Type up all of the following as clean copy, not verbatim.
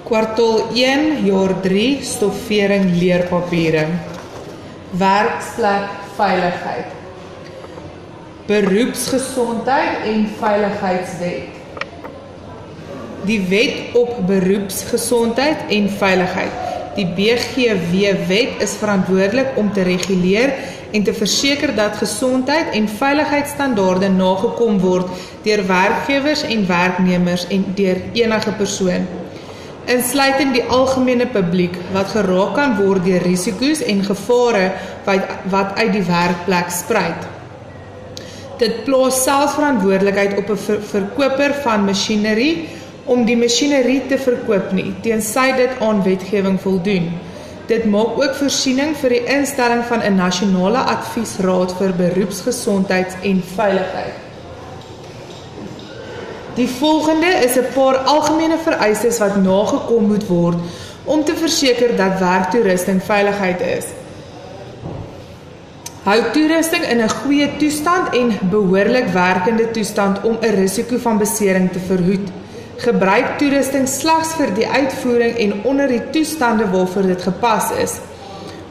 Kwartaal 1, jaar 3, stoffering leerpapiere. Werksplek veiligheid. Beroepsgesondheid en veiligheidswet. Die wet op beroepsgesondheid en veiligheid. Die BGW-wet is verantwoordelik om te reguleer en te verseker dat gesondheid en veiligheidsstandaarde nagekom word deur werkgewers en werknemers en deur enige persoon, insluitend die algemene publiek wat geraak kan word deur risiko's en gevare wat uit die werkplek spruit. Dit plaas selfverantwoordelikheid op 'n verkoper van masjinerie om die masjinerie te verkoop nie, teensy dit aan wetgewing voldoen. Dit maak ook voorsiening vir die instelling van 'n nasionale adviesraad vir beroepsgesondheid en veiligheid. Die volgende is 'n paar algemene vereistes wat nagekom moet word om te verseker dat werktoerusting veiligheid is. Hou toerusting in 'n goeie toestand en behoorlik werkende toestand om 'n risiko van besering te verhoed. Gebruik toerusting slegs vir die uitvoering en onder die toestande waarvoor dit gepas is.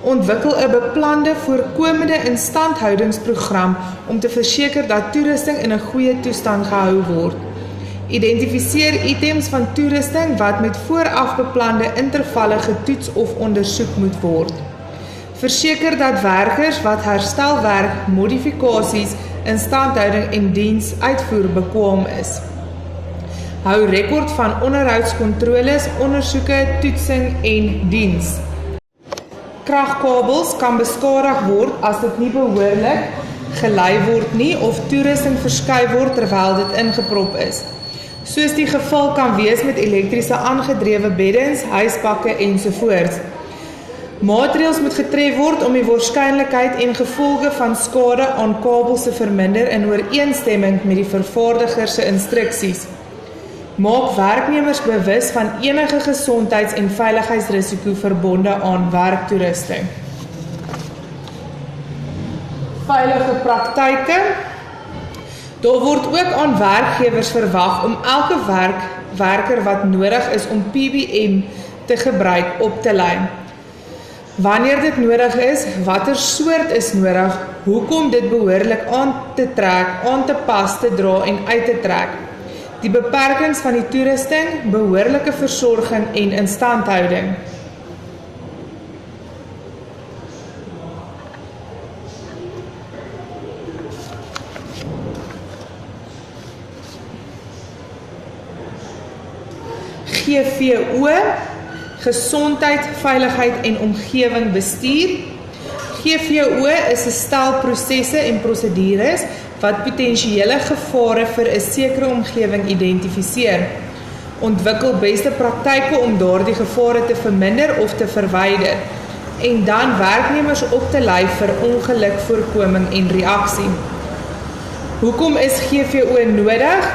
Ontwikkel 'n beplande voorkomende instandhoudingsprogram om te verseker dat toerusting in 'n goeie toestand gehou word. Identifiseer items van toerusting wat met vooraf beplande intervalle getoets of ondersoek moet word. Verseker dat werkers wat herstelwerk, modifikasies, instandhouding en diens uitvoer bekwaam is. Hou rekord van onderhoudskontroles, ondersoeke, toetsing en diens. Kragkabels kan beskadig word as dit nie behoorlik gelei word nie of toerusting verskuif word terwyl dit ingeprop is, soos die geval kan wees met elektriese aangedrewe beddens, huisbakke ensovoorts. Maatreëls moet getref word om die waarskynlikheid en gevolge van skade aan kabels te verminder in ooreenstemming met die vervaardiger se instruksies. Maak werknemers bewus van enige gesondheids- en veiligheidsrisiko verbonde aan werktoerusting. Veilige praktyke. Daar word ook aan werkgewers verwag om elke werker wat nodig is om PBM te gebruik op te lei. Wanneer dit nodig is, watter soort is nodig, hoekom dit behoorlik aan te trek, aan te pas, te dra en uit te trek. Die beperkings van die toerusting, behoorlike versorging en instandhouding. GVO, Gesondheid, Veiligheid en Omgewing Bestuur. GVO is 'n stel prosesse en prosedures wat potensiële gevare vir 'n sekere omgewing identifiseer. Ontwikkel beste praktyke om daardie gevare te verminder of te verwyder en dan werknemers op te lei vir ongelukvoorkoming en reaksie. Hoekom is GVO nodig?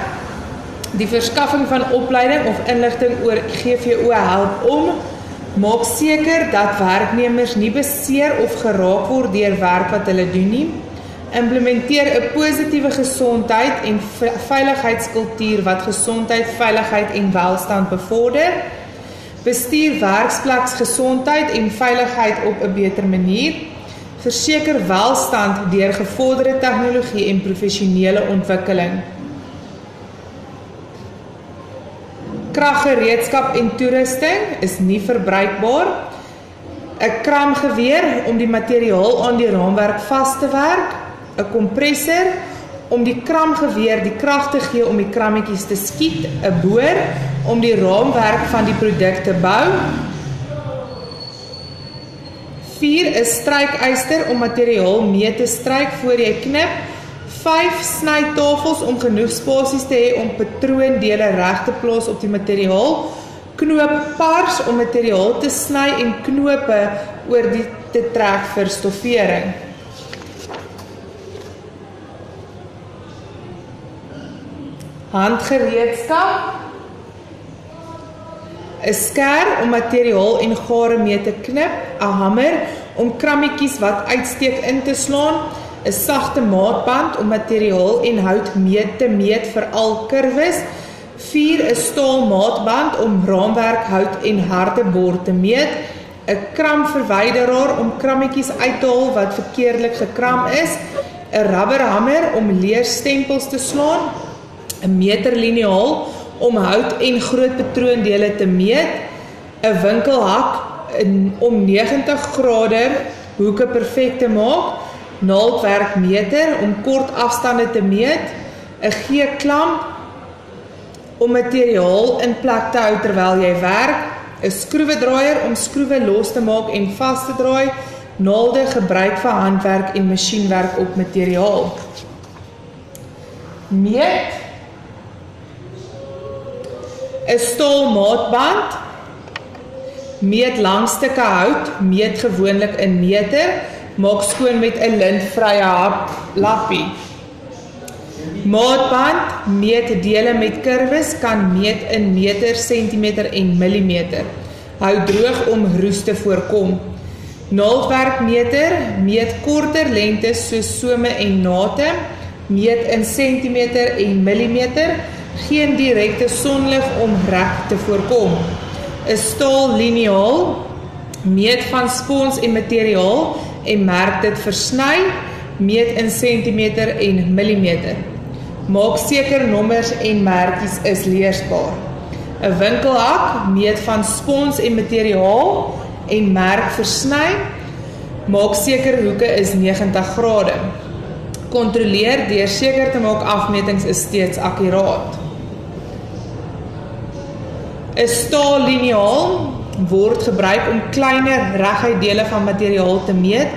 Die verskaffing van opleiding of inligting oor GVO help om maak seker dat werknemers nie beseer of geraak word deur werk wat hulle doen nie. Implementeer 'n positiewe gesondheid en veiligheidskultuur wat gesondheid, veiligheid en welstand bevorder. Bestuur werkspleksgesondheid en veiligheid op 'n beter manier. Verseker welstand deur gevorderde tegnologie en professionele ontwikkeling. Kraggereedskap en toerusting is nie verbruikbaar. 'n Kramgeweer om die materiaal aan die raamwerk vas te werk. 'n Kompressor om die kramgeweer die krag te gee om die krammetjies te skiet. 'n Boor om die raamwerk van die produk te bou. 4 'n strykyster om materiaal mee te stryk voor jy knip. 5 snytafels om genoeg spasies te hê om patroondele reg te plaas op die materiaal. Knooppars om materiaal te sny en knope oor die te trek vir stoffering. Handgereedskap. 'n Skêr om materiaal en gare mee te knip. 'n Hamer om krammetjies wat uitsteek in te slaan. 'n Sagte maatband om materiaal en hout te meet vir al kurwes. 4 'n staal maatband om raamwerk, hout en hartebord te meet, 'n kramverwyderaar om krammetjies uit te haal wat verkeerdelik gekram is, 'n rubberhamer om leerstempels te slaan, 'n meterliniaal om hout en groot patroondele te meet, 'n winkelhak om 90 grade hoeke perfek te maak, naaldwerkmeter om kort afstande te meet, 'n G-klamp om materiaal in plek te hou terwyl jy werk, 'n skroewedraaier om skroewe los te maak en vas te draai, naalde gebruik vir handwerk en masjienwerk op materiaal. Meet 'n staal maatband, meet langstukke hout, meet gewoonlik in meter, maak skoon met 'n lintvrye lappie. Maatband, meet dele met kurwes, kan meet in meter, sentimeter en millimeter. Hou droog om roes te voorkom. Naaldwerkmeter, meet korter lengtes soos some en nate, meet in sentimeter en millimeter, geen direkte sonlig om rek te voorkom. 'n Staal liniaal, meet van spons en materiaal en merk dit versny, meet in sentimeter en millimeter. Maak seker nommers en merkies is leesbaar. 'n Winkelhak, meet van spons en materiaal en merk versny, maak seker hoeke is 90 grade. Kontroleer deur seker te maak afmetings is steeds akkuraat. 'n Staal liniaal word gebruik om kleiner reguit dele van materiaal te meet,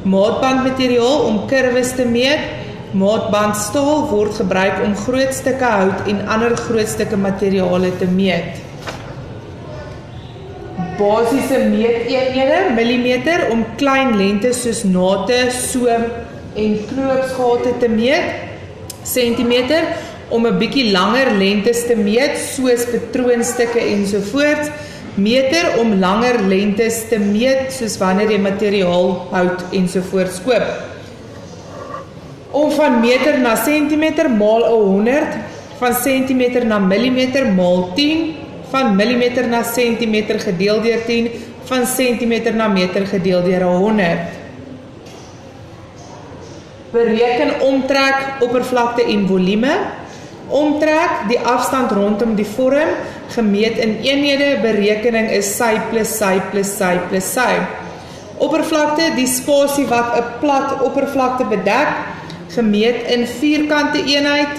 maatbandmateriaal om kurwes te meet, maatbandstaal word gebruik om groot stukke hout en ander groot stukke materiale te meet. Basiese meeteenhede, millimeter om klein lengtes soos nate, soem en knoopsgate te meet, sentimeter om 'n bietjie langer lengtes te meet soos patroonstukke ensovoorts, meter om langer lengtes te meet soos wanneer jy materiaal, hout ensovoorts koop. Om van meter na sentimeter maal 100, van sentimeter na millimeter maal 10, van millimeter na sentimeter gedeel deur 10, van sentimeter na meter gedeel deur 100. Bereken omtrek, oppervlakte en volume. Omtrek, die afstand rondom die vorm, gemeet in eenhede, berekening is sy plus sy plus sy plus sy. Oppervlakte, die spasie wat 'n plat oppervlakte bedek, gemeet in vierkante eenheid,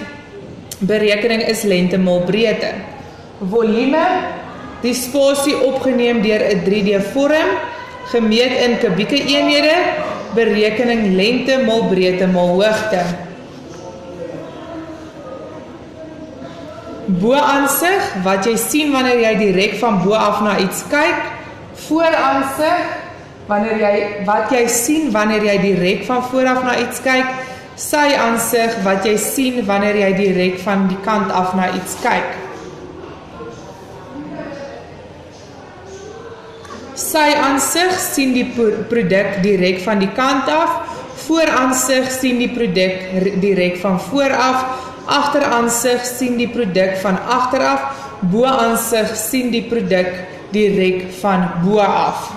berekening is lengte maal breedte. Volume, die spasie opgeneem deur 'n 3D vorm, gemeet in kubieke eenhede, berekening lengte maal breedte maal hoogte. Bo-aansig, wat jy sien wanneer jy direk van bo af na iets kyk. Vooraansig, wat jy sien wanneer jy direk van voor af na iets kyk. Sy-aansig, wat jy sien wanneer jy direk van die kant af na iets kyk. Sy-aansig sien die produk direk van die kant af. Vooraansig sien die produk direk van voor af. Agteraansig sien die produk van agter af. Bo-aansig sien die produk direk van bo af.